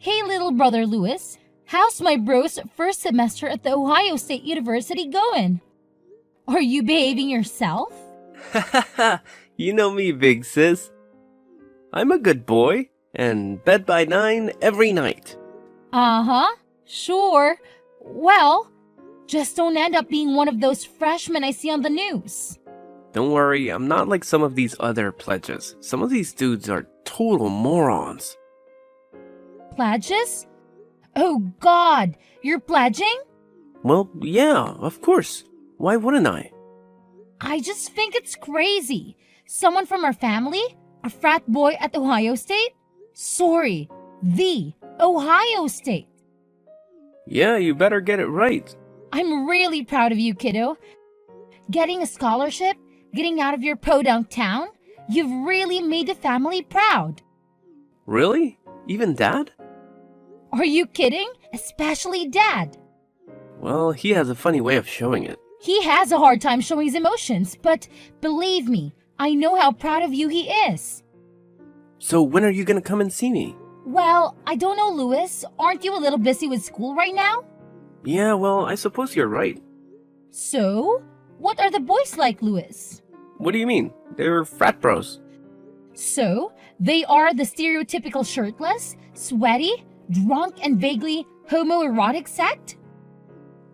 Hey, little brother Lewis. How's my bro's first semester at the Ohio State University going? Are you behaving yourself? You know me, big sis. I'm a good boy, and bed by 9 every night. Uh-huh. Sure. Well, just don't end up being one of those freshmen I see on the news. Don't worry, I'm not like some of these other pledges. Some of these dudes are total morons. Pledges? Oh God, you're pledging? Well, yeah, of course. Why wouldn't I? I just think it's crazy. Someone from our family? A frat boy at Ohio State? Sorry, the Ohio State. Yeah, you better get it right. I'm really proud of you, kiddo. Getting a scholarship, getting out of your podunk town, you've really made the family proud. Really? Even Dad? Are you kidding? Especially Dad. Well, he has a funny way of showing it. He has a hard time showing his emotions, but believe me, I know how proud of you he is. So when are you gonna come and see me? Well, I don't know, Lewis. Aren't you a little busy with school right now? Yeah, well, I suppose you're right. So, what are the boys like, Lewis? What do you mean? They're frat bros. So, they are the stereotypical shirtless, sweaty, drunk, and vaguely homoerotic sect?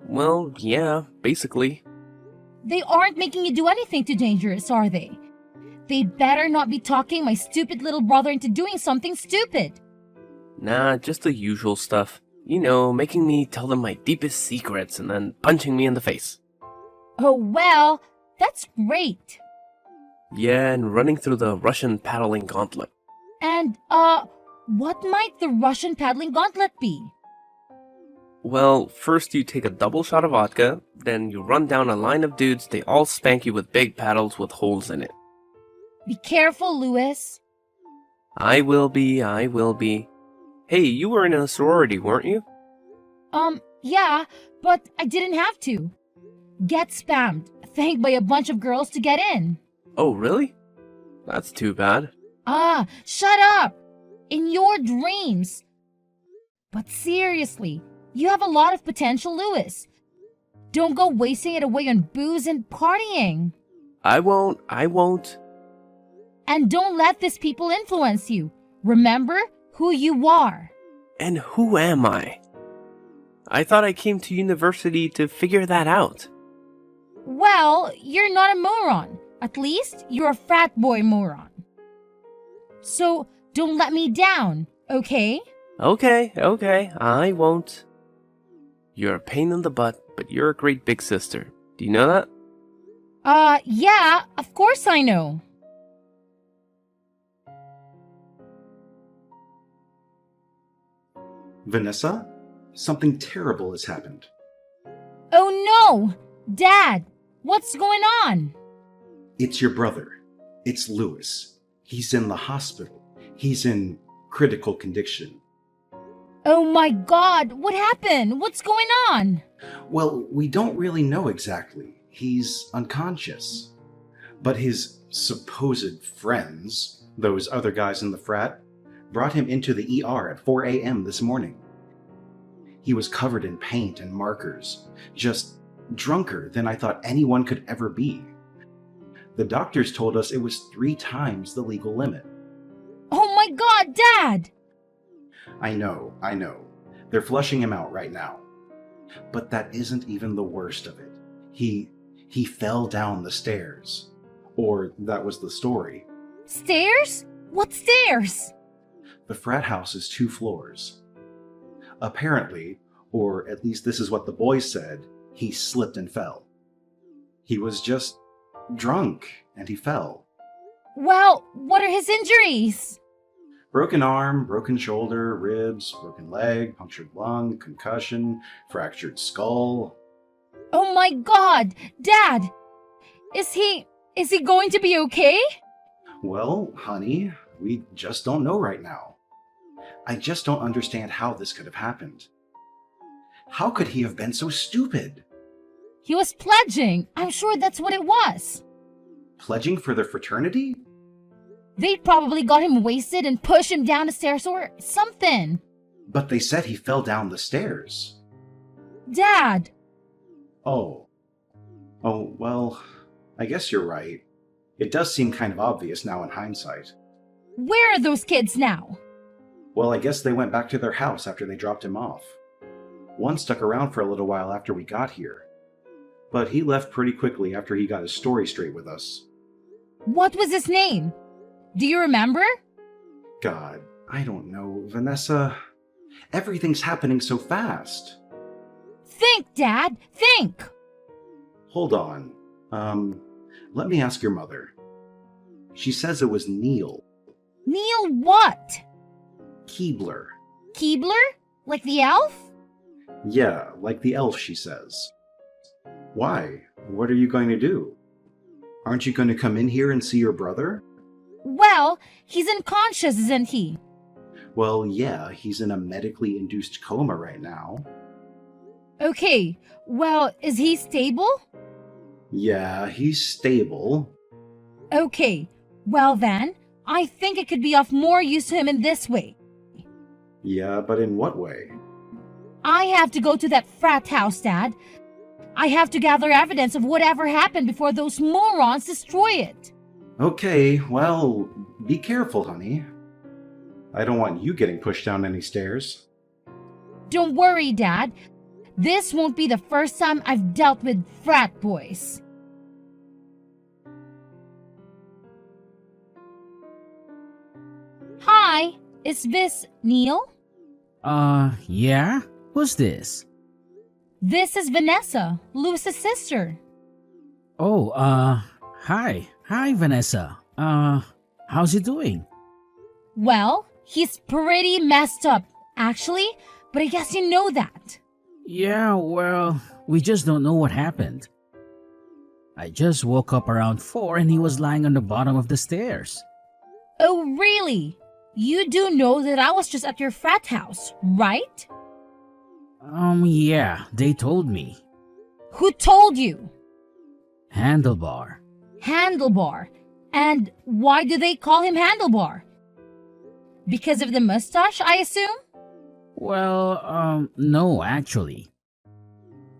Well, yeah, basically. They aren't making you do anything too dangerous, are they? They better not be talking my stupid little brother into doing something stupid. Nah, just the usual stuff. You know, making me tell them my deepest secrets and then punching me in the face. Oh, well, that's great. Yeah, and running through the Russian paddling gauntlet. And, what might the Russian paddling gauntlet be? Well, first you take a double shot of vodka, then you run down a line of dudes, they all spank you with big paddles with holes in it. Be careful, Lewis. I will be. Hey, you were in a sorority, weren't you? Yeah, but I didn't have to. Get spammed, thanked by a bunch of girls to get in. Oh, really? That's too bad. Ah, shut up! In your dreams. But seriously, you have a lot of potential, Lewis. Don't go wasting it away on booze and partying. I won't. And don't let these people influence you. Remember who you are. And who am I? I thought I came to university to figure that out. Well, you're not a moron. At least you're a frat boy moron. So don't let me down, okay? Okay, I won't. You're a pain in the butt, but you're a great big sister. Do you know that? Yeah, of course I know. Vanessa, something terrible has happened. Oh no! Dad, what's going on? It's your brother. It's Lewis. He's in the hospital. He's in critical condition. Oh my God, what happened? What's going on? Well, we don't really know exactly. He's unconscious. But his supposed friends, those other guys in the frat, brought him into the ER at 4 a.m. this morning. He was covered in paint and markers, just drunker than I thought anyone could ever be. The doctors told us it was 3 times the legal limit. Oh my God, Dad! I know. They're flushing him out right now. But that isn't even the worst of it. He fell down the stairs. Or that was the story. Stairs? What stairs? The frat house is 2 floors. Apparently, or at least this is what the boys said, he slipped and fell. He was just drunk and he fell. Well, what are his injuries? Broken arm, broken shoulder, ribs, broken leg, punctured lung, concussion, fractured skull. Oh my God, Dad! Is he going to be okay? Well, honey, we just don't know right now. I just don't understand how this could have happened. How could he have been so stupid? He was pledging. I'm sure that's what it was. Pledging for the fraternity? They probably got him wasted and pushed him down the stairs or something. But they said he fell down the stairs. Dad! Oh. Oh, well, I guess you're right. It does seem kind of obvious now in hindsight. Where are those kids now? Well, I guess they went back to their house after they dropped him off. One stuck around for a little while after we got here. But he left pretty quickly after he got his story straight with us. What was his name? Do you remember? God, I don't know, Vanessa. Everything's happening so fast. Think, Dad! Think! Hold on. Let me ask your mother. She says it was Neil. Neil what? Keebler. Keebler? Like the elf? Yeah, like the elf, she says. Why? What are you going to do? Aren't you going to come in here and see your brother? Well, he's unconscious, isn't he? Well, yeah, he's in a medically induced coma right now. Okay, well, is he stable? Yeah, he's stable. Okay, well then, I think it could be of more use to him in this way. Yeah, but in what way? I have to go to that frat house, Dad. I have to gather evidence of whatever happened before those morons destroy it. Okay, well, be careful, honey. I don't want you getting pushed down any stairs. Don't worry, Dad. This won't be the first time I've dealt with frat boys. Hi, is this Neil? Yeah? Who's this? This is Vanessa, Lewis's sister. Oh, hi. Hi, Vanessa. How's he doing? Well, he's pretty messed up, actually, but I guess you know that. Yeah, well, we just don't know what happened. I just woke up around 4 and he was lying on the bottom of the stairs. Oh, really? You do know that I was just at your frat house, right? Yeah, they told me. Who told you? Handlebar. Handlebar. And why do they call him Handlebar? Because of the mustache, I assume? Well, no, actually.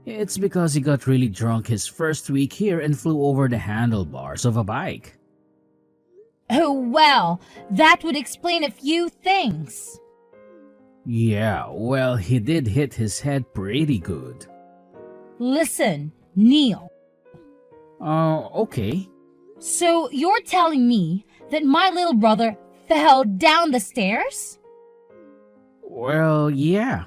It's because he got really drunk his first week here and flew over the handlebars of a bike. Oh, well, that would explain a few things. Yeah, well, he did hit his head pretty good. Listen, Neil. Okay. So you're telling me that my little brother fell down the stairs? Well, yeah.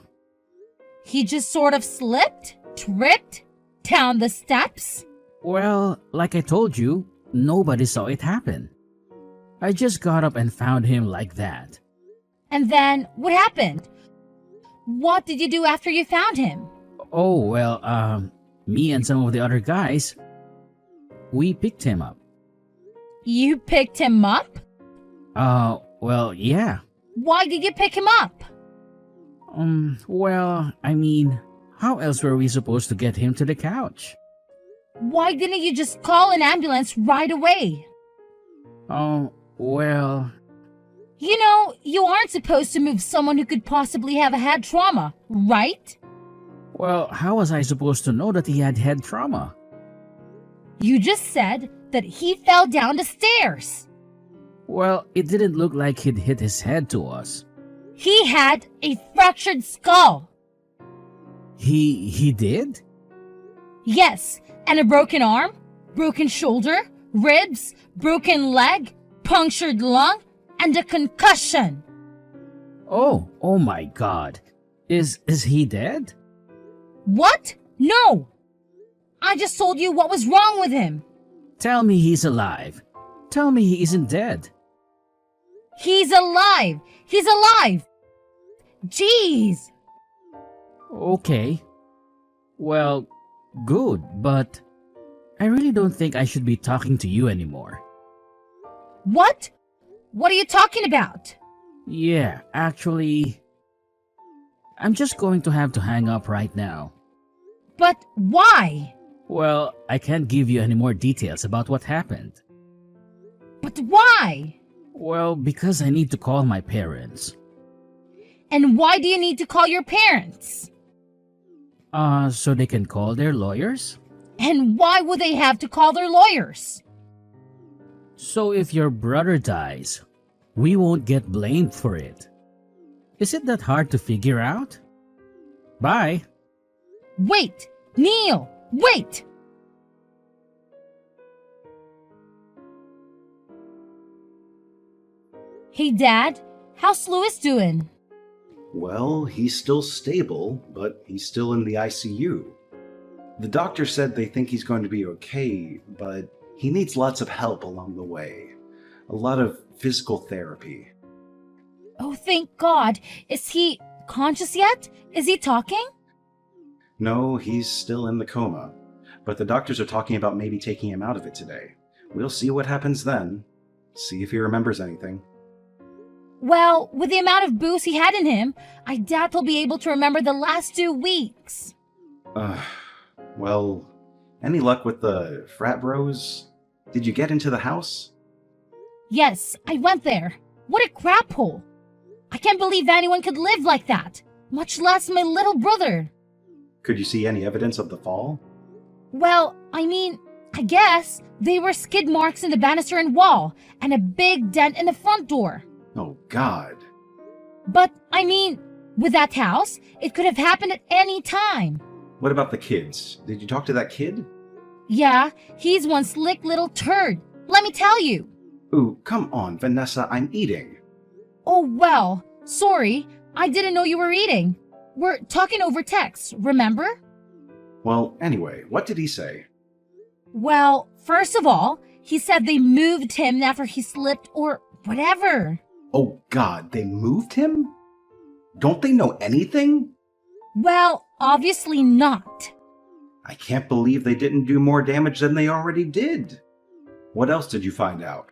He just sort of slipped, tripped, down the steps? Well, like I told you, nobody saw it happen. I just got up and found him like that. And then, what happened? What did you do after you found him? Oh, well, me and some of the other guys, we picked him up. You picked him up? Well, yeah. Why did you pick him up? Well, I mean, how else were we supposed to get him to the couch? Why didn't you just call an ambulance right away? Well... You know, you aren't supposed to move someone who could possibly have a head trauma, right? Well, how was I supposed to know that he had head trauma? You just said that he fell down the stairs. Well, it didn't look like he'd hit his head to us. He had a fractured skull. He did? Yes, and a broken arm, broken shoulder, ribs, broken leg, punctured lung, and a concussion. Oh my God. Is he dead? What? No! I just told you what was wrong with him. Tell me he's alive. Tell me he isn't dead. He's alive! He's alive! Jeez! Okay. Well, good, but I really don't think I should be talking to you anymore. What? What are you talking about? Yeah, actually, I'm just going to have to hang up right now. But why? Well, I can't give you any more details about what happened. But why? Well, because I need to call my parents. And why do you need to call your parents? So they can call their lawyers? And why would they have to call their lawyers? So if your brother dies, we won't get blamed for it. Is it that hard to figure out? Bye. Wait! Neil! Wait! Hey, Dad. How's Louis doing? Well, he's still stable, but he's still in the ICU. The doctor said they think he's going to be okay, but he needs lots of help along the way. A lot of physical therapy. Oh, thank God. Is he conscious yet? Is he talking? No, he's still in the coma, but the doctors are talking about maybe taking him out of it today. We'll see what happens then. See if he remembers anything. Well, with the amount of booze he had in him, I doubt he'll be able to remember the last 2 weeks. Well, any luck with the frat bros? Did you get into the house? Yes, I went there. What a crap hole. I can't believe anyone could live like that, much less my little brother. Could you see any evidence of the fall? Well, I guess they were skid marks in the banister and wall, and a big dent in the front door. Oh, God. But, with that house, it could have happened at any time. What about the kids? Did you talk to that kid? Yeah, he's one slick little turd. Let me tell you. Ooh, come on, Vanessa, I'm eating. Oh, well, sorry. I didn't know you were eating. We're talking over text, remember? Well, anyway, what did he say? Well, first of all, he said they moved him after he slipped or whatever. Oh, God, they moved him? Don't they know anything? Well, obviously not. I can't believe they didn't do more damage than they already did. What else did you find out?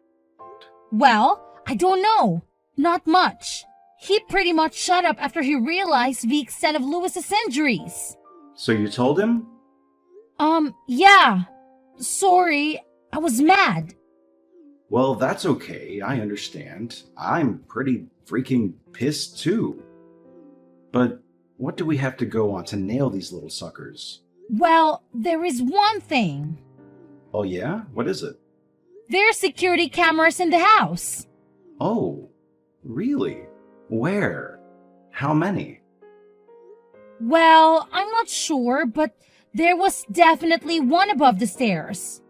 Well, I don't know. Not much. He pretty much shut up after he realized the extent of Louis's injuries. So you told him? Yeah. Sorry, I was mad. Well, that's okay, I understand. I'm pretty freaking pissed too. But what do we have to go on to nail these little suckers? Well, there is one thing. Oh yeah? What is it? There are security cameras in the house. Oh, really? Where? How many? Well, I'm not sure, but there was definitely one above the stairs.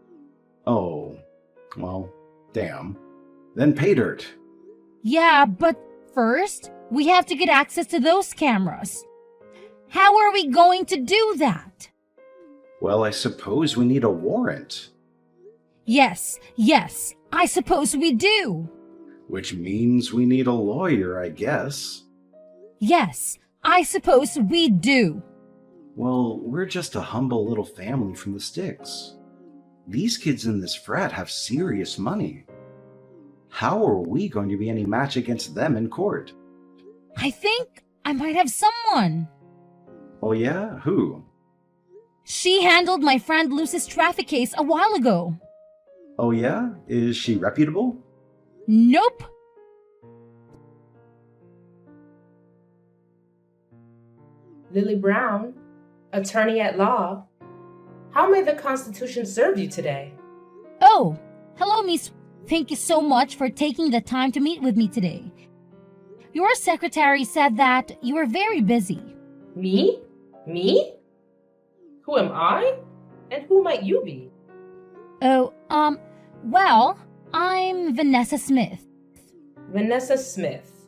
Oh, well, damn. Then pay dirt. Yeah, but first, we have to get access to those cameras. How are we going to do that? Well, I suppose we need a warrant. Yes, I suppose we do. Which means we need a lawyer, I guess. Yes, I suppose we do. Well, we're just a humble little family from the sticks. These kids in this frat have serious money. How are we going to be any match against them in court? I think I might have someone. Oh yeah? Who? She handled my friend Lucy's traffic case a while ago. Oh yeah? Is she reputable? Nope. Lily Brown, attorney at law. How may the Constitution serve you today? Oh, hello, Miss. Thank you so much for taking the time to meet with me today. Your secretary said that you were very busy. Me? Me? Who am I? And who might you be? Oh, well, I'm Vanessa Smith. Vanessa Smith.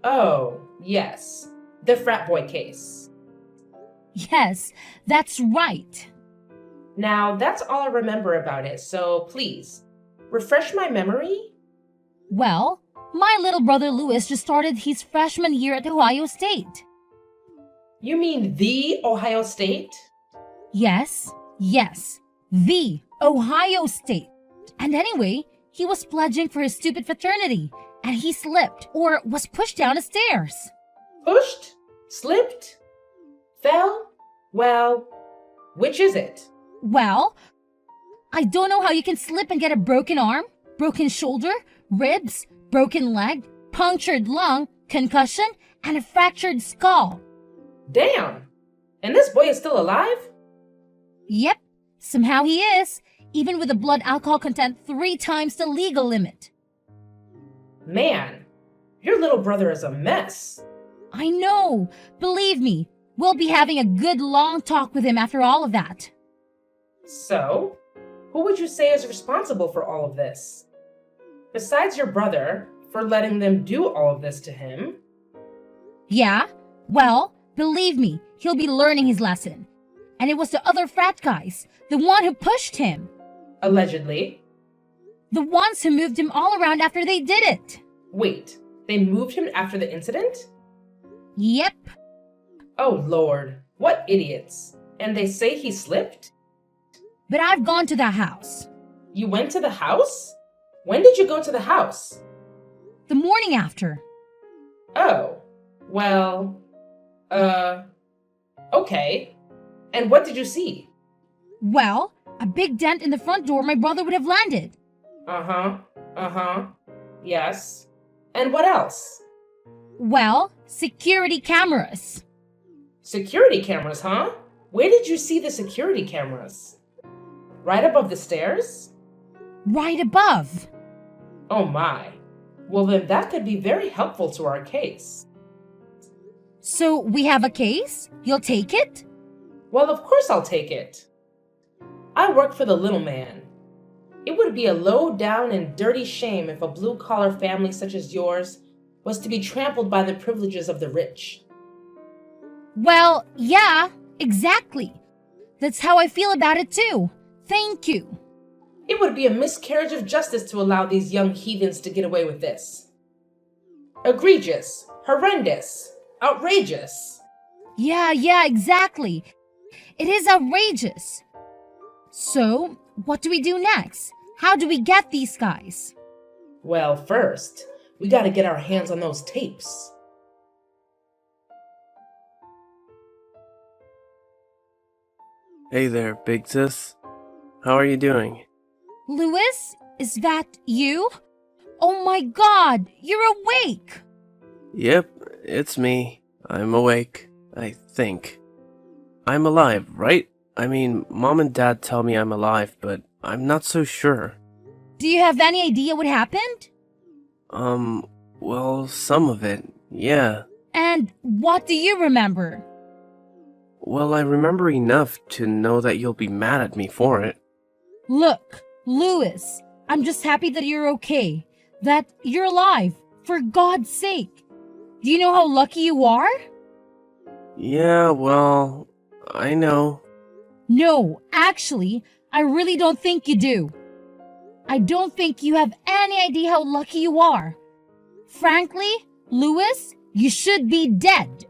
Oh, yes. The frat boy case. Yes, that's right. Now, that's all I remember about it, so please, refresh my memory? Well, my little brother Louis just started his freshman year at Ohio State. You mean the Ohio State? Yes, the Ohio State. And anyway, he was pledging for his stupid fraternity, and he slipped or was pushed down the stairs. Pushed? Slipped? Fell? Well, which is it? Well, I don't know how you can slip and get a broken arm, broken shoulder, ribs, broken leg, punctured lung, concussion, and a fractured skull. Damn! And this boy is still alive? Yep, somehow he is, even with a blood alcohol content 3 times the legal limit. Man, your little brother is a mess. I know. Believe me, we'll be having a good long talk with him after all of that. So, who would you say is responsible for all of this? Besides your brother, for letting them do all of this to him? Yeah, well, believe me, he'll be learning his lesson. And it was the other frat guys, the one who pushed him. Allegedly. The ones who moved him all around after they did it. Wait, they moved him after the incident? Yep. Oh Lord, what idiots. And they say he slipped? But I've gone to that house. You went to the house? When did you go to the house? The morning after. Oh, well, okay. And what did you see? Well, a big dent in the front door my brother would have landed. Yes. And what else? Well, security cameras. Security cameras, huh? Where did you see the security cameras? Right above the stairs? Right above. Oh my. Well, then that could be very helpful to our case. So we have a case? You'll take it? Well, of course I'll take it. I work for the little man. It would be a low down and dirty shame if a blue-collar family such as yours was to be trampled by the privileges of the rich. Well, yeah, exactly. That's how I feel about it too. Thank you. It would be a miscarriage of justice to allow these young heathens to get away with this. Egregious, horrendous, outrageous. Yeah, exactly. It is outrageous. So, what do we do next? How do we get these guys? Well, first, we gotta get our hands on those tapes. Hey there, big sis. How are you doing? Louis, is that you? Oh my god, you're awake! Yep, it's me. I'm awake, I think. I'm alive, right? I mean, Mom and Dad tell me I'm alive, but I'm not so sure. Do you have any idea what happened? Well, some of it, yeah. And what do you remember? Well, I remember enough to know that you'll be mad at me for it. Look, Louis, I'm just happy that you're okay. That you're alive, for God's sake. Do you know how lucky you are? Yeah, well, I know. No, actually, I really don't think you do. I don't think you have any idea how lucky you are. Frankly, Louis, you should be dead.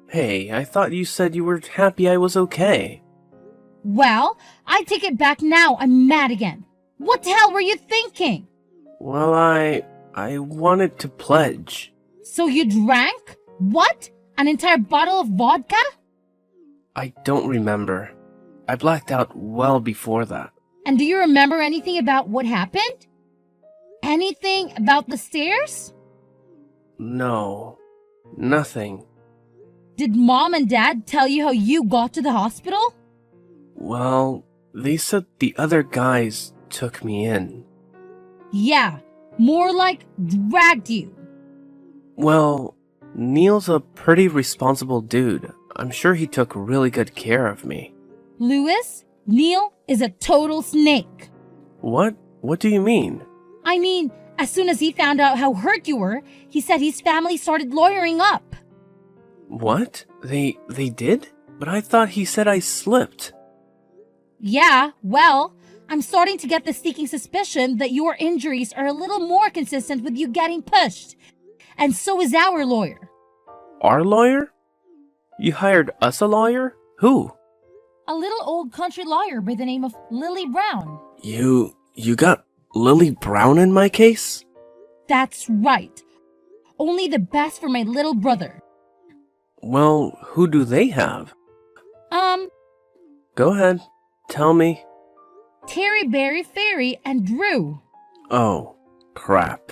Hey, I thought you said you were happy I was okay. Well, I take it back now. I'm mad again. What the hell were you thinking? Well, I wanted to pledge. So you drank? What? An entire bottle of vodka? I don't remember. I blacked out well before that. And do you remember anything about what happened? Anything about the stairs? No, nothing. Did Mom and Dad tell you how you got to the hospital? Well, they said the other guys took me in. Yeah, more like dragged you. Well, Neil's a pretty responsible dude. I'm sure he took really good care of me. Louis, Neil is a total snake. What? What do you mean? I mean, as soon as he found out how hurt you were, he said his family started lawyering up. What? They did? But I thought he said I slipped. Yeah, well, I'm starting to get the sneaking suspicion that your injuries are a little more consistent with you getting pushed. And so is our lawyer. Our lawyer? You hired us a lawyer? Who? A little old country lawyer by the name of Lily Brown. You got Lily Brown in my case? That's right. Only the best for my little brother. Well, who do they have? Go ahead. Tell me. Terry, Barry, Fairy, and Drew. Oh, crap.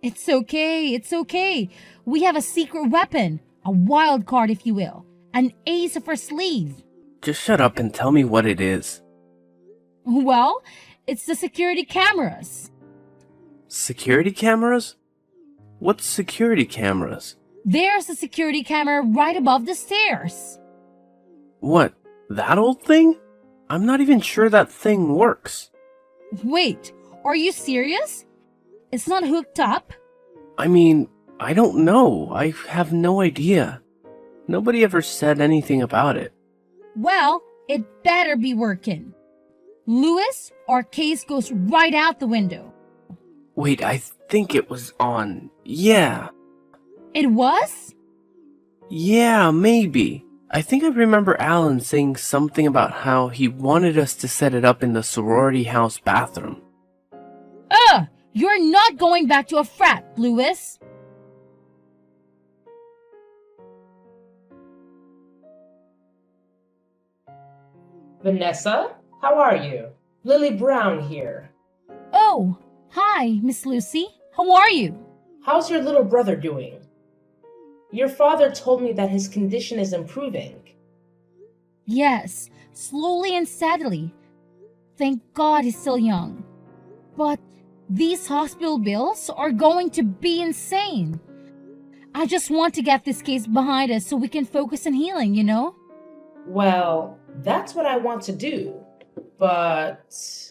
It's okay, it's okay. We have a secret weapon, a wild card, if you will, an ace up our sleeve. Just shut up and tell me what it is. Well, it's the security cameras. Security cameras? What's security cameras? There's a security camera right above the stairs. What, that old thing? I'm not even sure that thing works. Wait, are you serious? It's not hooked up? I mean, I don't know. I have no idea. Nobody ever said anything about it. Well, it better be working. Louis, our case goes right out the window. Wait, I think it was on. Yeah. It was? Yeah, maybe. I think I remember Alan saying something about how he wanted us to set it up in the sorority house bathroom. You're not going back to a frat, Louis. Vanessa, how are you? Lily Brown here. Oh, hi, Miss Lucy. How are you? How's your little brother doing? Your father told me that his condition is improving. Yes, slowly and steadily. Thank God he's still young. But these hospital bills are going to be insane. I just want to get this case behind us so we can focus on healing, you know? Well, that's what I want to do, but...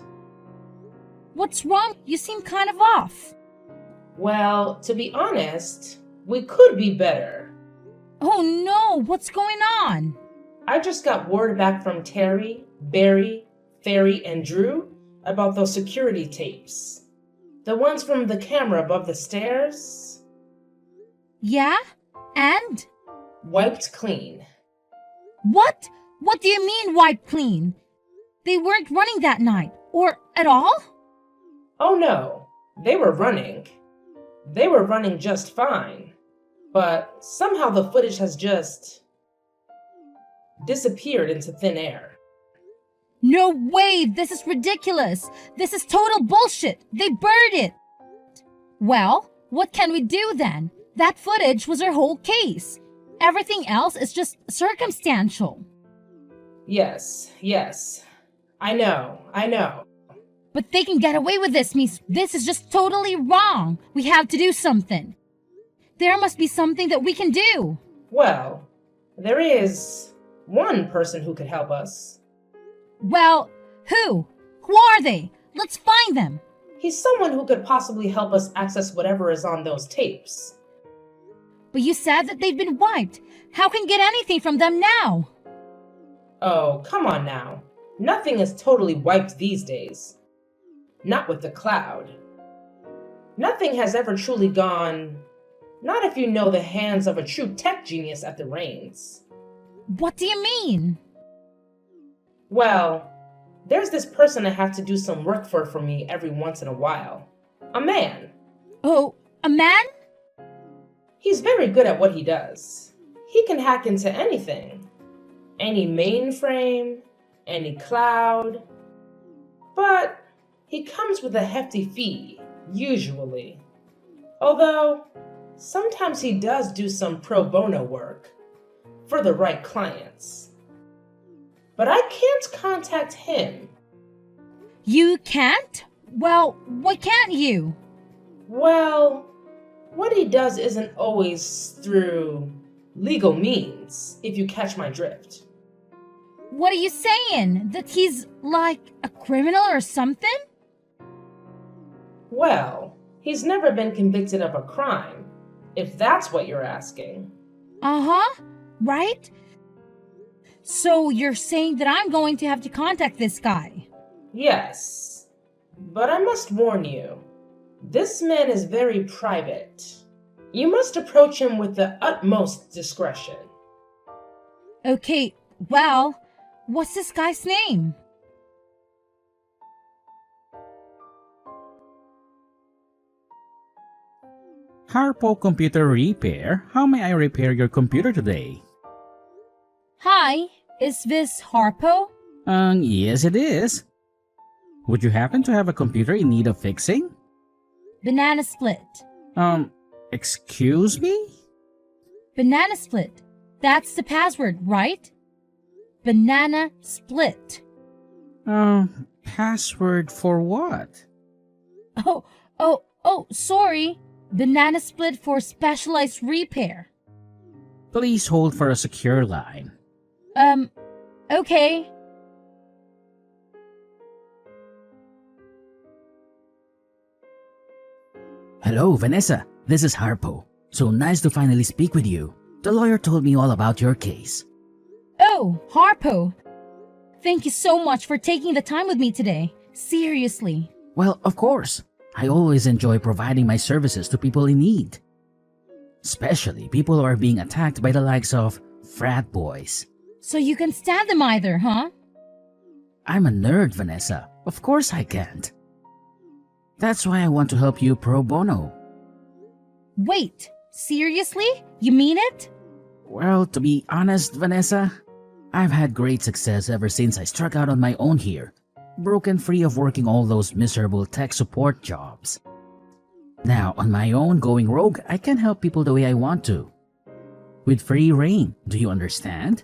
What's wrong? You seem kind of off. Well, to be honest, we could be better. Oh no, what's going on? I just got word back from Terry, Barry, Ferry, and Drew about those security tapes. The ones from the camera above the stairs. Yeah? And? Wiped clean. What? What do you mean wiped clean? They weren't running that night, or at all? Oh no, they were running. They were running just fine. But somehow the footage has just disappeared into thin air. No way! This is ridiculous! This is total bullshit! They burned it! Well, what can we do then? That footage was our whole case. Everything else is just circumstantial. Yes. I know. But they can get away with this, Miss. This is just totally wrong. We have to do something. There must be something that we can do. Well, there is one person who could help us. Well, who? Who are they? Let's find them. He's someone who could possibly help us access whatever is on those tapes. But you said that they've been wiped. How can we get anything from them now? Oh, come on now. Nothing is totally wiped these days. Not with the cloud. Nothing has ever truly gone, not if you know the hands of a true tech genius at the reins. What do you mean? Well, there's this person I have to do some work for me every once in a while. A man. Oh, a man? He's very good at what he does. He can hack into anything. Any mainframe, any cloud. But he comes with a hefty fee, usually. Although, sometimes he does do some pro bono work for the right clients. But I can't contact him. You can't? Well, why can't you? Well, what he does isn't always through legal means, if you catch my drift. What are you saying? That he's like a criminal or something? Well, he's never been convicted of a crime, if that's what you're asking. Uh-huh, right? So you're saying that I'm going to have to contact this guy? Yes, but I must warn you, this man is very private. You must approach him with the utmost discretion. Okay, well, what's this guy's name? Harpo Computer Repair. How may I repair your computer today? Hi, is this Harpo? Yes it is. Would you happen to have a computer in need of fixing? Banana split. Excuse me? Banana split. That's the password, right? Banana split. Password for what? Sorry. Banana split for specialized repair. Please hold for a secure line. Okay. Hello, Vanessa. This is Harpo. So nice to finally speak with you. The lawyer told me all about your case. Oh, Harpo. Thank you so much for taking the time with me today. Seriously. Well, of course. I always enjoy providing my services to people in need. Especially people who are being attacked by the likes of frat boys. So you can stand them either, huh? I'm a nerd, Vanessa. Of course I can't. That's why I want to help you pro bono. Wait, seriously? You mean it? Well, to be honest, Vanessa, I've had great success ever since I struck out on my own here, broken free of working all those miserable tech support jobs. Now, on my own, going rogue, I can help people the way I want to. With free reign, do you understand?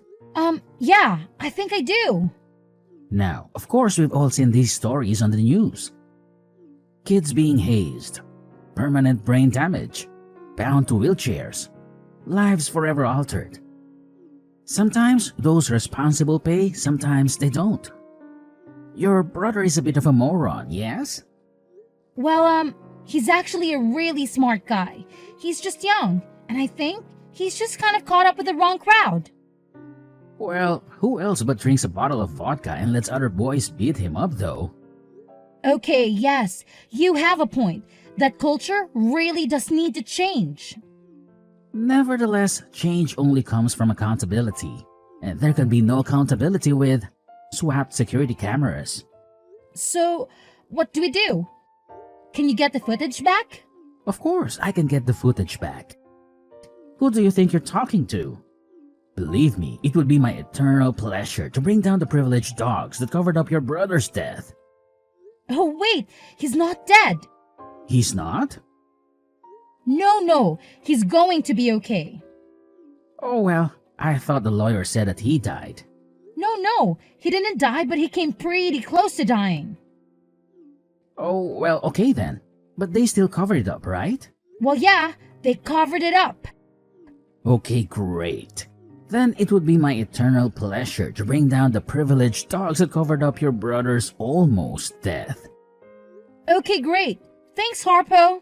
Yeah, I think I do. Now, of course, we've all seen these stories on the news. Kids being hazed, permanent brain damage, bound to wheelchairs, lives forever altered. Sometimes those responsible pay, sometimes they don't. Your brother is a bit of a moron, yes? Well, he's actually a really smart guy. He's just young, and I think he's just kind of caught up with the wrong crowd. Well, who else but drinks a bottle of vodka and lets other boys beat him up, though? Okay, yes, you have a point. That culture really does need to change. Nevertheless, change only comes from accountability, and there can be no accountability with swapped security cameras. So, what do we do? Can you get the footage back? Of course, I can get the footage back. Who do you think you're talking to? Believe me, it would be my eternal pleasure to bring down the privileged dogs that covered up your brother's death. Oh, wait, he's not dead. He's not? No, he's going to be okay. Oh well, I thought the lawyer said that he died. No, he didn't die, but he came pretty close to dying. Oh, well, okay then. But they still covered it up, right? Well, yeah, they covered it up. Okay, great. Then it would be my eternal pleasure to bring down the privileged dogs that covered up your brother's almost death. Okay, great. Thanks, Harpo.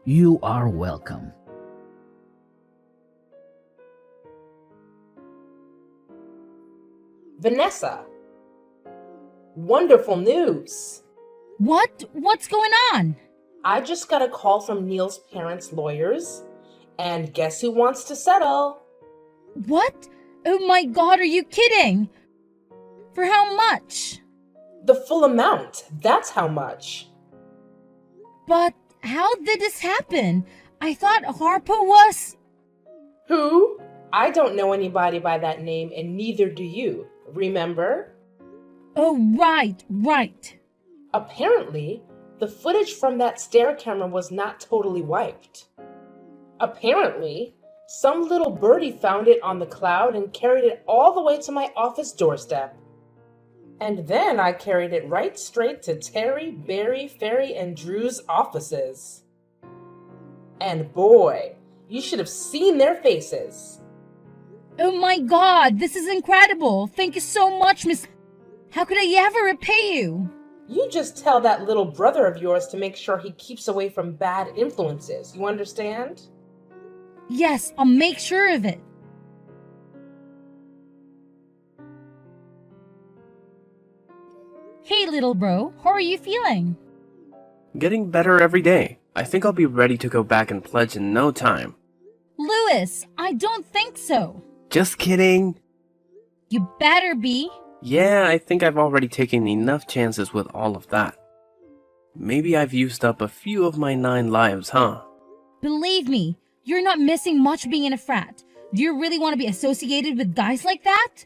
You are welcome. Vanessa. Wonderful news. What's going on? I just got a call from Neil's parents' lawyers, and guess who wants to settle? What? Oh my god, are you kidding? For how much? The full amount. That's how much. But how did this happen? I thought Harpo was... Who? I don't know anybody by that name, and neither do you. Remember? Oh, right. Apparently, the footage from that stair camera was not totally wiped. Apparently, some little birdie found it on the cloud and carried it all the way to my office doorstep. And then I carried it right straight to Terry, Barry, Ferry, and Drew's offices. And boy, you should have seen their faces. Oh my god, this is incredible. Thank you so much, Miss... How could I ever repay you? You just tell that little brother of yours to make sure he keeps away from bad influences. You understand? Yes, I'll make sure of it. Hey, little bro, how are you feeling? Getting better every day. I think I'll be ready to go back and pledge in no time. Louis, I don't think so. Just kidding. You better be. Yeah, I think I've already taken enough chances with all of that. Maybe I've used up a few of my 9 lives, huh? Believe me, you're not missing much being in a frat. Do you really want to be associated with guys like that?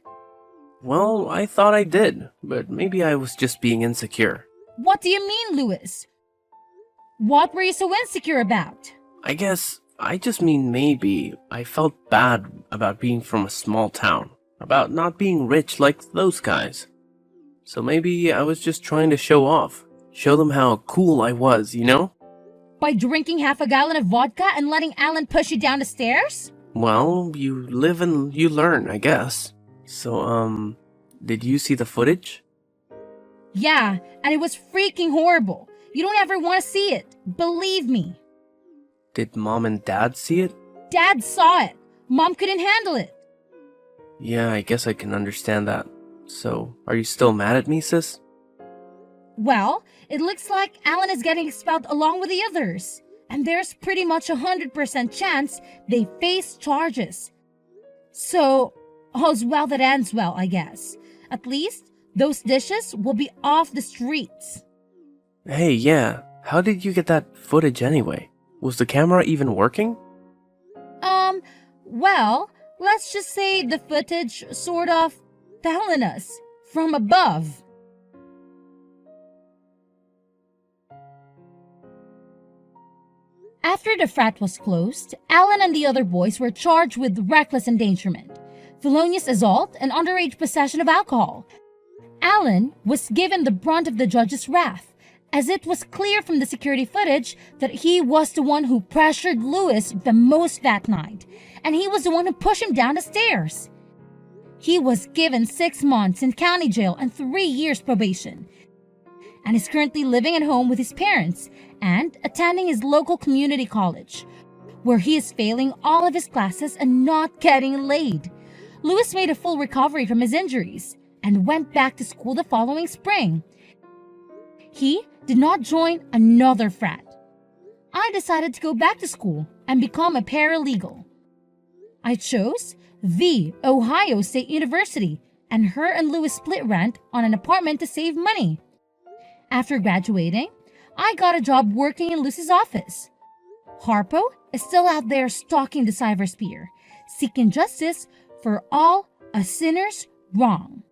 Well, I thought I did, but maybe I was just being insecure. What do you mean, Louis? What were you so insecure about? I guess I just mean maybe I felt bad about being from a small town, about not being rich like those guys. So maybe I was just trying to show off, show them how cool I was, you know? By drinking half a gallon of vodka and letting Alan push you down the stairs? Well, you live and you learn, I guess. So, did you see the footage? Yeah, and it was freaking horrible. You don't ever want to see it. Believe me. Did Mom and Dad see it? Dad saw it. Mom couldn't handle it. Yeah, I guess I can understand that. So, are you still mad at me, sis? Well, it looks like Alan is getting expelled along with the others. And there's pretty much 100% chance they face charges. So, all's well that ends well, I guess. At least, those dishes will be off the streets. Hey, yeah, how did you get that footage anyway? Was the camera even working? Well, let's just say the footage sort of fell on us from above. After the frat was closed, Alan and the other boys were charged with reckless endangerment, felonious assault, and underage possession of alcohol. Alan was given the brunt of the judge's wrath, as it was clear from the security footage that he was the one who pressured Lewis the most that night, and he was the one who pushed him down the stairs. He was given 6 months in county jail and 3 years probation, and is currently living at home with his parents and attending his local community college, where he is failing all of his classes and not getting laid. Lewis made a full recovery from his injuries and went back to school the following spring. He did not join another frat. I decided to go back to school and become a paralegal. I chose the Ohio State University, and her and Lewis split rent on an apartment to save money. After graduating, I got a job working in Lewis's office. Harpo is still out there stalking the cybersphere, seeking justice for all a sinner's wrong.